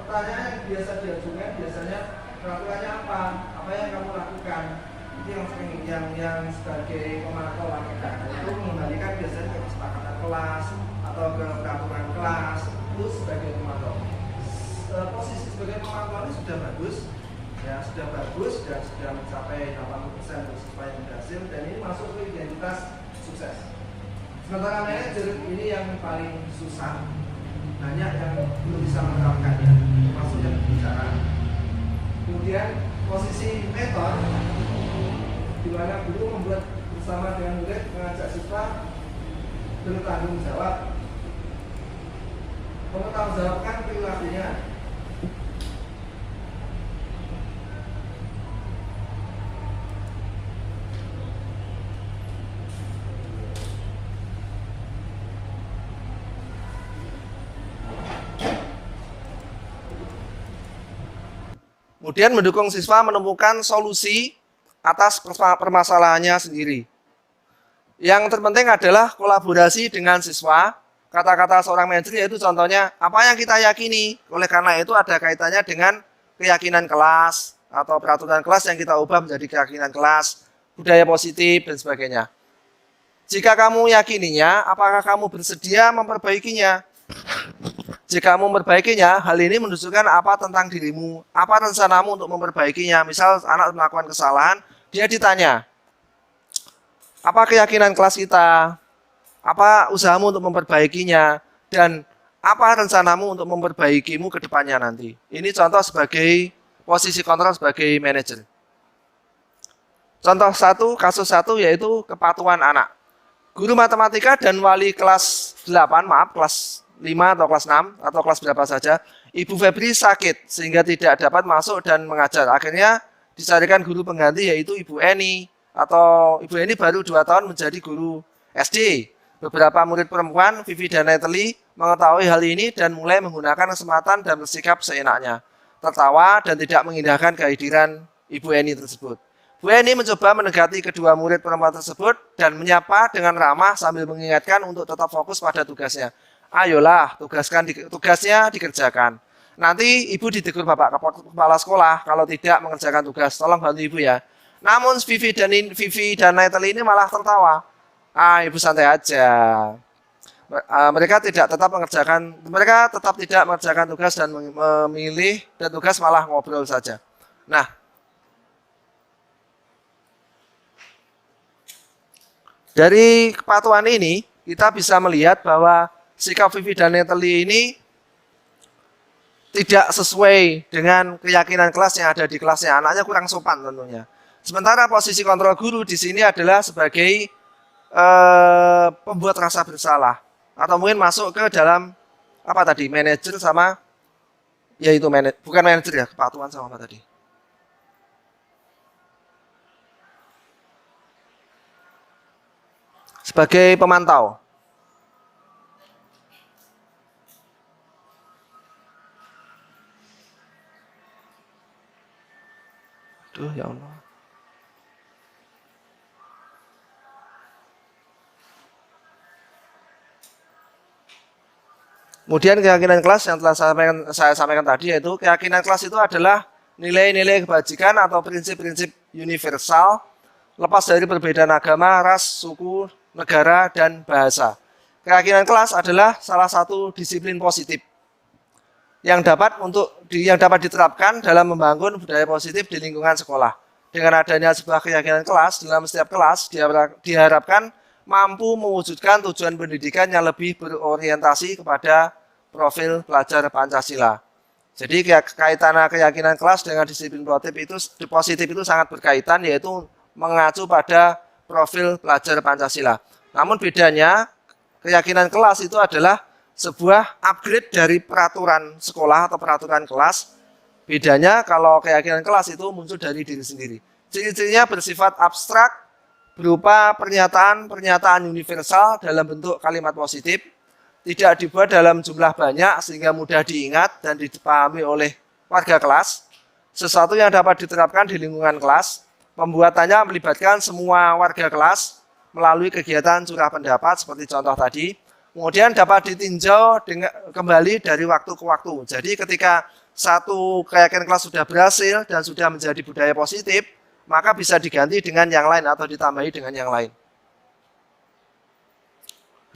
pertanyaan yang biasa diajukan biasanya peraturannya apa? Apa yang kamu lakukan? Itu yang sering yang sebagai pemantau lakukan. Itu mengembalikan biasanya ke kesepakatan kelas atau ke peraturan kelas itu sebagai pemantau. Posisi sebagai pemantau ini sudah bagus, ya sudah bagus dan sudah mencapai 80% untuk siswa yang berhasil dan ini masuk ke identitas sukses. Sementara manajer ini yang paling susah, banyak yang belum bisa menerapkannya, termasuk yang berbicara. Kemudian posisi mentor, di mana guru membuat bersama dengan murid mengajak siswa bertanggung jawab, mempertanggungjawabkan perilakunya. Kemudian mendukung siswa menemukan solusi atas permasalahannya sendiri. Yang terpenting adalah kolaborasi dengan siswa. Kata-kata seorang manajer yaitu contohnya, apa yang kita yakini. Oleh karena itu ada kaitannya dengan keyakinan kelas atau peraturan kelas yang kita ubah menjadi keyakinan kelas, budaya positif dan sebagainya. Jika kamu yakininya, apakah kamu bersedia memperbaikinya? Jika kamu memperbaikinya, hal ini menunjukkan apa tentang dirimu, apa rencanamu untuk memperbaikinya. Misal anak melakukan kesalahan, dia ditanya, apa keyakinan kelas kita, apa usahamu untuk memperbaikinya, dan apa rencanamu untuk memperbaikimu ke depannya nanti. Ini contoh sebagai posisi kontrol sebagai manajer. Contoh satu, kasus satu yaitu kepatuhan anak. Guru matematika dan wali kelas 8, kelas 5 atau kelas 6 atau kelas berapa saja, Ibu Febri sakit sehingga tidak dapat masuk dan mengajar. Akhirnya dicarikan guru pengganti yaitu Ibu Eni, atau Ibu Eni baru 2 tahun menjadi guru SD. Beberapa murid perempuan, Vivi dan Natalie, mengetahui hal ini dan mulai menggunakan kesempatan dan bersikap seenaknya, tertawa dan tidak mengindahkan kehadiran Ibu Eni tersebut. Bu Eni mencoba mendekati kedua murid perempuan tersebut dan menyapa dengan ramah sambil mengingatkan untuk tetap fokus pada tugasnya. Ayolah, tugasnya dikerjakan. Nanti ibu ditegur bapak kepala sekolah kalau tidak mengerjakan tugas. Tolong bantu ibu ya. Namun Vivi dan Natalie ini malah tertawa. Ibu santai aja. Mereka tetap tidak mengerjakan tugas dan memilih dan tugas malah ngobrol saja. Nah, dari kepatuhan ini kita bisa melihat bahwa sikap Vivi dan Natalie ini tidak sesuai dengan keyakinan kelas yang ada di kelasnya. Anaknya kurang sopan tentunya. Sementara posisi kontrol guru di sini adalah sebagai pembuat rasa bersalah. Atau mungkin masuk ke dalam apa tadi, manajer sama, yaitu bukan manajer ya, kepatuhan sama apa tadi? Sebagai pemantau. Aduh, ya Allah. Kemudian keyakinan kelas yang telah saya sampaikan tadi, yaitu keyakinan kelas itu adalah nilai-nilai kebajikan atau prinsip-prinsip universal lepas dari perbedaan agama, ras, suku, negara, dan bahasa. Keyakinan kelas adalah salah satu disiplin positif yang dapat diterapkan dalam membangun budaya positif di lingkungan sekolah. Dengan adanya sebuah keyakinan kelas dalam setiap kelas diharapkan mampu mewujudkan tujuan pendidikan yang lebih berorientasi kepada profil pelajar Pancasila. Jadi kaitan keyakinan kelas dengan disiplin positif itu sangat berkaitan, yaitu mengacu pada profil pelajar Pancasila. Namun bedanya keyakinan kelas itu adalah sebuah upgrade dari peraturan sekolah atau peraturan kelas. Bedanya kalau keyakinan kelas itu muncul dari diri sendiri. Ciri-cirinya bersifat abstrak, berupa pernyataan universal dalam bentuk kalimat positif, tidak dibuat dalam jumlah banyak sehingga mudah diingat dan dipahami oleh warga kelas, sesuatu yang dapat diterapkan di lingkungan kelas, pembuatannya melibatkan semua warga kelas melalui kegiatan curah pendapat seperti contoh tadi, kemudian dapat ditinjau kembali dari waktu ke waktu. Jadi ketika satu keyakinan kelas sudah berhasil dan sudah menjadi budaya positif, maka bisa diganti dengan yang lain atau ditambahi dengan yang lain.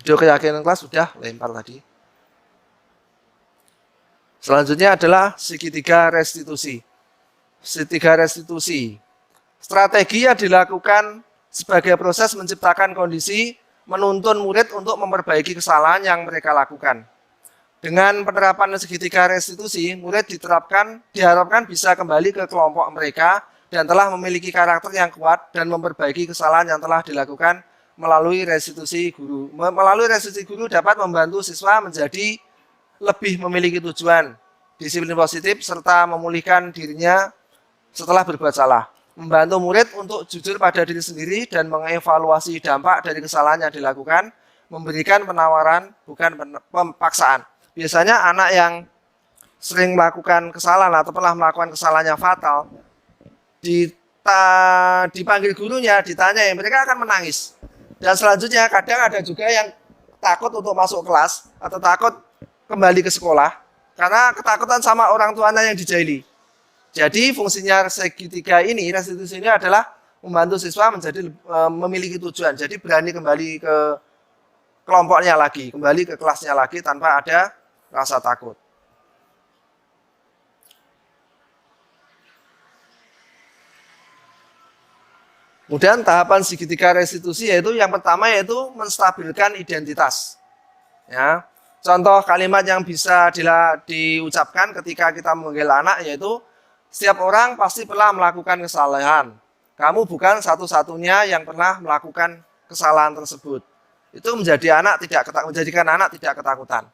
Video keyakinan kelas sudah lempar tadi. Selanjutnya adalah segitiga restitusi. Segitiga restitusi. Strategi yang dilakukan sebagai proses menciptakan kondisi menuntun murid untuk memperbaiki kesalahan yang mereka lakukan. Dengan penerapan segitiga restitusi, murid diharapkan bisa kembali ke kelompok mereka dan telah memiliki karakter yang kuat dan memperbaiki kesalahan yang telah dilakukan melalui restitusi guru. Melalui restitusi guru dapat membantu siswa menjadi lebih memiliki tujuan, disiplin positif, serta memulihkan dirinya setelah berbuat salah. Membantu murid untuk jujur pada diri sendiri dan mengevaluasi dampak dari kesalahan yang dilakukan, memberikan penawaran, bukan pemaksaan. Biasanya anak yang sering melakukan kesalahan atau pernah melakukan kesalahan yang fatal, dipanggil gurunya, ditanya, mereka akan menangis. Dan selanjutnya kadang ada juga yang takut untuk masuk kelas atau takut kembali ke sekolah karena ketakutan sama orang tuanya yang dijaili. Jadi fungsinya segitiga ini, restitusi ini adalah membantu siswa menjadi memiliki tujuan. Jadi berani kembali ke kelompoknya lagi, kembali ke kelasnya lagi tanpa ada rasa takut. Kemudian tahapan segitiga restitusi yaitu yang pertama yaitu menstabilkan identitas. Ya, contoh kalimat yang bisa diucapkan ketika kita memanggil anak yaitu setiap orang pasti pernah melakukan kesalahan. Kamu bukan satu-satunya yang pernah melakukan kesalahan tersebut. Itu menjadikan anak tidak ketakutan.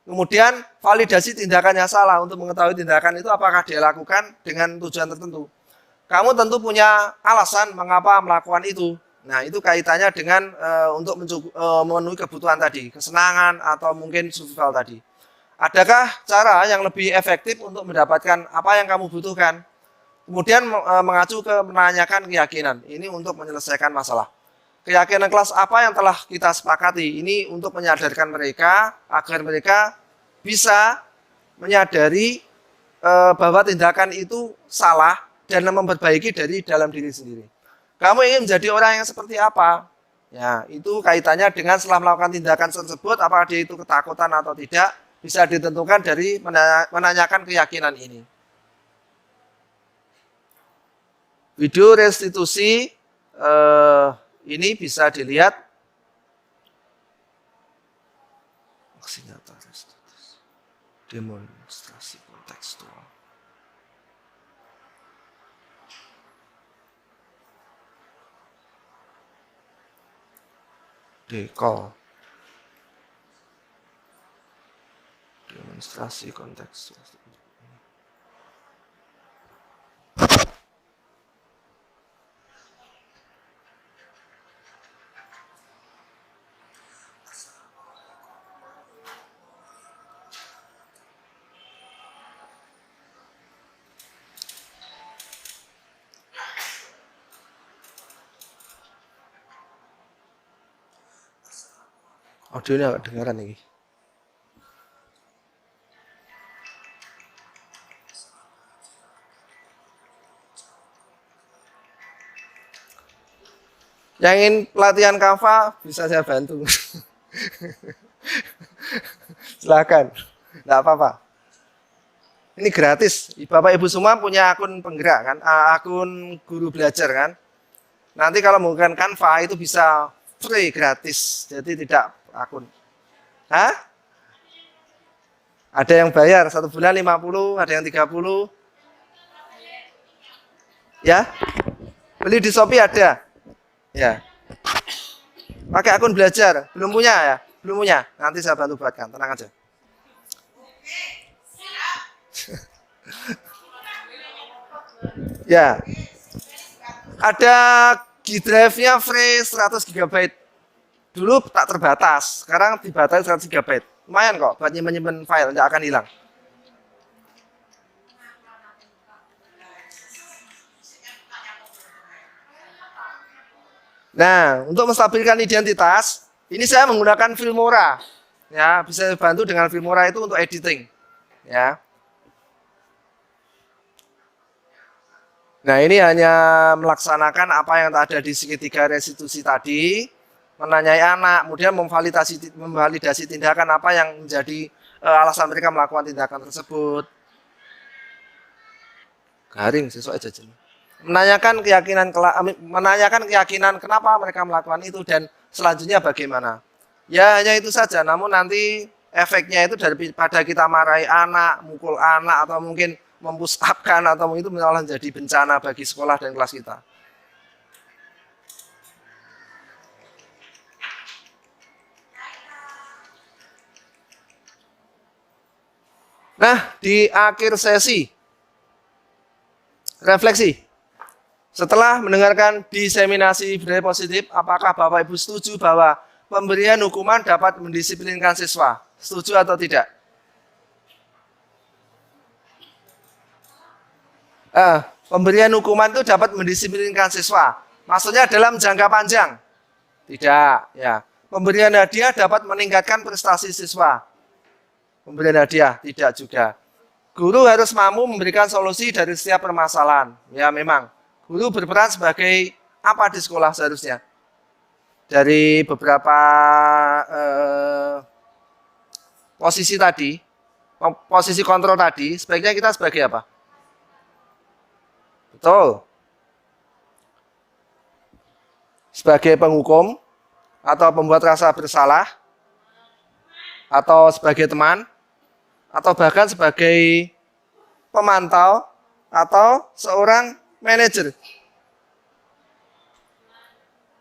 Kemudian validasi tindakannya salah untuk mengetahui tindakan itu apakah dia lakukan dengan tujuan tertentu. Kamu tentu punya alasan mengapa melakukan itu. Nah, itu kaitannya dengan untuk memenuhi kebutuhan tadi, kesenangan atau mungkin survival tadi. Adakah cara yang lebih efektif untuk mendapatkan apa yang kamu butuhkan? Kemudian mengacu ke menanyakan keyakinan. Ini untuk menyelesaikan masalah. Keyakinan kelas apa yang telah kita sepakati? Ini untuk menyadarkan mereka agar mereka bisa menyadari bahwa tindakan itu salah dan memperbaiki dari dalam diri sendiri. Kamu ingin menjadi orang yang seperti apa? Ya, itu kaitannya dengan setelah melakukan tindakan tersebut, apakah dia itu ketakutan atau tidak, bisa ditentukan dari menanyakan keyakinan ini. Video restitusi ini bisa dilihat. Aksi nyata restitusi. Demonstrasi kontekstual. Dekol. Demonstrasi konteks. Audionya agak dengaran nih. Yang ingin pelatihan Canva bisa saya bantu. Silakan, tidak apa-apa. Ini gratis. Bapak Ibu semua punya akun penggerak kan, akun guru belajar kan. Nanti kalau menggunakan Canva itu bisa free gratis, jadi tidak akun. Hah? Ada yang bayar 1 bulan 50, ada yang 30. Ya? Beli di Shopee ada. Ya. Pakai akun belajar, belum punya ya? Belum punya. Nanti saya bantu buatkan, tenang aja. Ya. Ada G-Drive-nya free 100 GB. Dulu tak terbatas, sekarang dibatasi 100 GB. Lumayan kok buat nyimpen file, tidak akan hilang. Nah, untuk menstabilkan identitas, ini saya menggunakan Filmora. Ya, bisa bantu dengan Filmora itu untuk editing. Ya. Nah, ini hanya melaksanakan apa yang ada di segitiga restitusi tadi, menanyai anak, kemudian memvalidasi tindakan apa yang menjadi alasan mereka melakukan tindakan tersebut. Garing sesuai jajan. Menanyakan keyakinan kenapa mereka melakukan itu dan selanjutnya bagaimana. Ya hanya itu saja, namun nanti efeknya itu daripada kita marahi anak, mukul anak, atau mungkin mempush-up-kan, atau itu malah menjadi bencana bagi sekolah dan kelas kita. Nah, di akhir sesi, refleksi. Setelah mendengarkan diseminasi budaya positif, apakah Bapak Ibu setuju bahwa pemberian hukuman dapat mendisiplinkan siswa? Setuju atau tidak? Pemberian hukuman itu dapat mendisiplinkan siswa. Maksudnya dalam jangka panjang? Tidak. Ya. Pemberian hadiah dapat meningkatkan prestasi siswa. Pemberian hadiah tidak juga. Guru harus mampu memberikan solusi dari setiap permasalahan. Ya memang. Guru berperan sebagai apa di sekolah seharusnya? Dari beberapa posisi tadi, posisi kontrol tadi, sebaiknya kita sebagai apa? Betul. Sebagai penghukum, atau pembuat rasa bersalah, atau sebagai teman, atau bahkan sebagai pemantau, atau seorang manajer.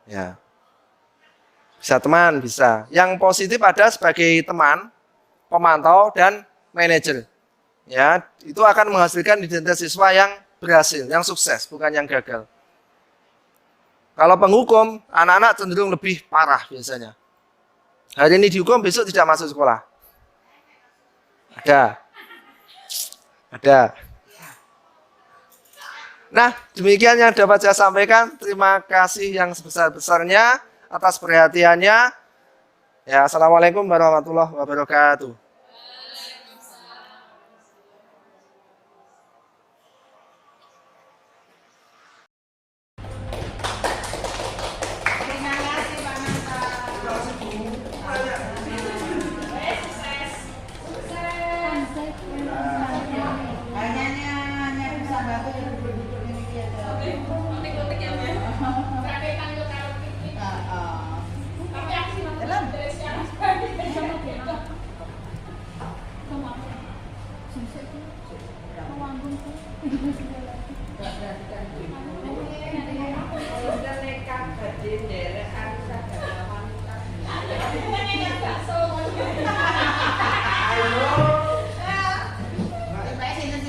Ya. Bisa teman, bisa. Yang positif ada sebagai teman, pemantau, dan manajer. Ya, itu akan menghasilkan identitas siswa yang berhasil, yang sukses, bukan yang gagal. Kalau penghukum, anak-anak cenderung lebih parah biasanya. Hari ini dihukum, besok tidak masuk sekolah. Ada. Nah, demikian yang dapat saya sampaikan. Terima kasih yang sebesar-besarnya atas perhatiannya. Ya, assalamualaikum warahmatullahi wabarakatuh.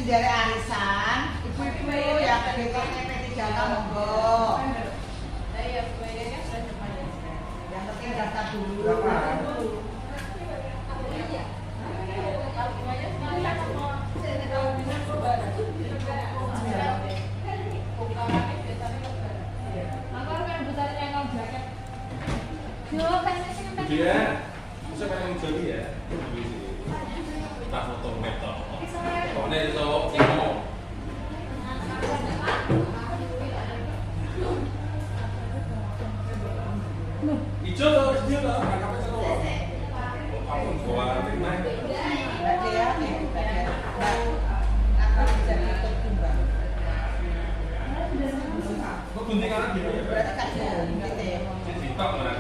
Dari arisan, ibu-ibu yang kedepannya P3K monggo. Yang penting daftar dulu. Dia, bisa pengen jadi ya, tak foto metal. Pokoknya itu timo. Ijo tuh, dia tuh, kakak pesan tuh. Aku bawa terima. Berarti ya, akan bisa ditimbang. Kok guntingan gitu ya? Berarti kan gitu ya. Dipak lah.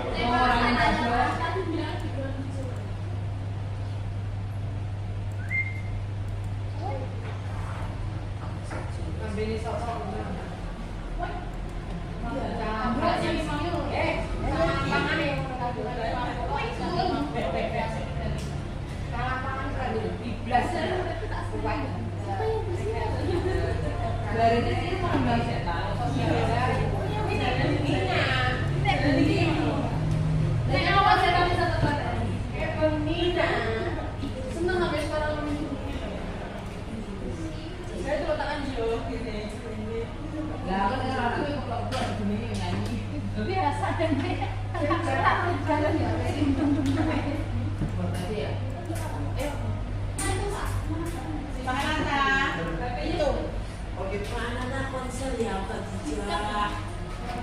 Oke. Mana konser ya Pak Dijak?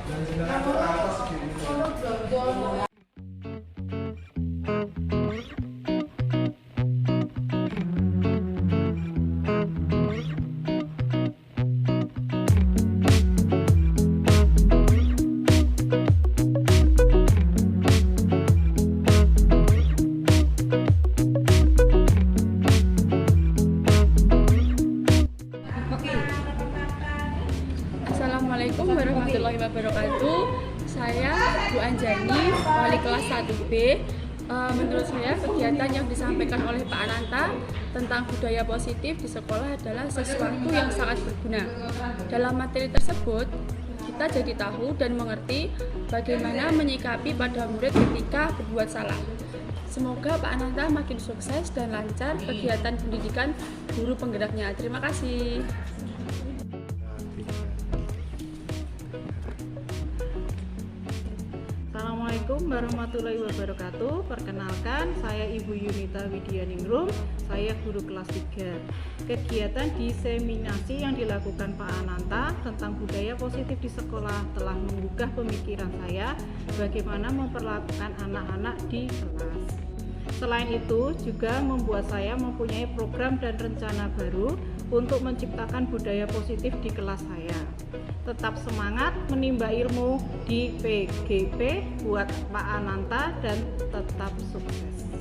Dan jenengan ke atas segini. Assalamualaikum warahmatullahi wabarakatuh. Saya Bu Anjani, wali kelas 1B. Menurut saya kegiatan yang disampaikan oleh Pak Ananta tentang budaya positif di sekolah adalah sesuatu yang sangat berguna. Dalam materi tersebut, kita jadi tahu dan mengerti bagaimana menyikapi pada murid ketika berbuat salah. Semoga Pak Ananta makin sukses dan lancar kegiatan pendidikan guru penggeraknya. Terima kasih. Assalamualaikum warahmatullahi wabarakatuh. Perkenalkan, saya Ibu Yunita Widianingrum, saya guru kelas 3. Kegiatan diseminasi yang dilakukan Pak Ananta tentang budaya positif di sekolah telah menggugah pemikiran saya bagaimana memperlakukan anak-anak di kelas. Selain itu, juga membuat saya mempunyai program dan rencana baru untuk menciptakan budaya positif di kelas saya. Tetap semangat menimba ilmu di PGP buat Pak Ananta dan tetap sukses.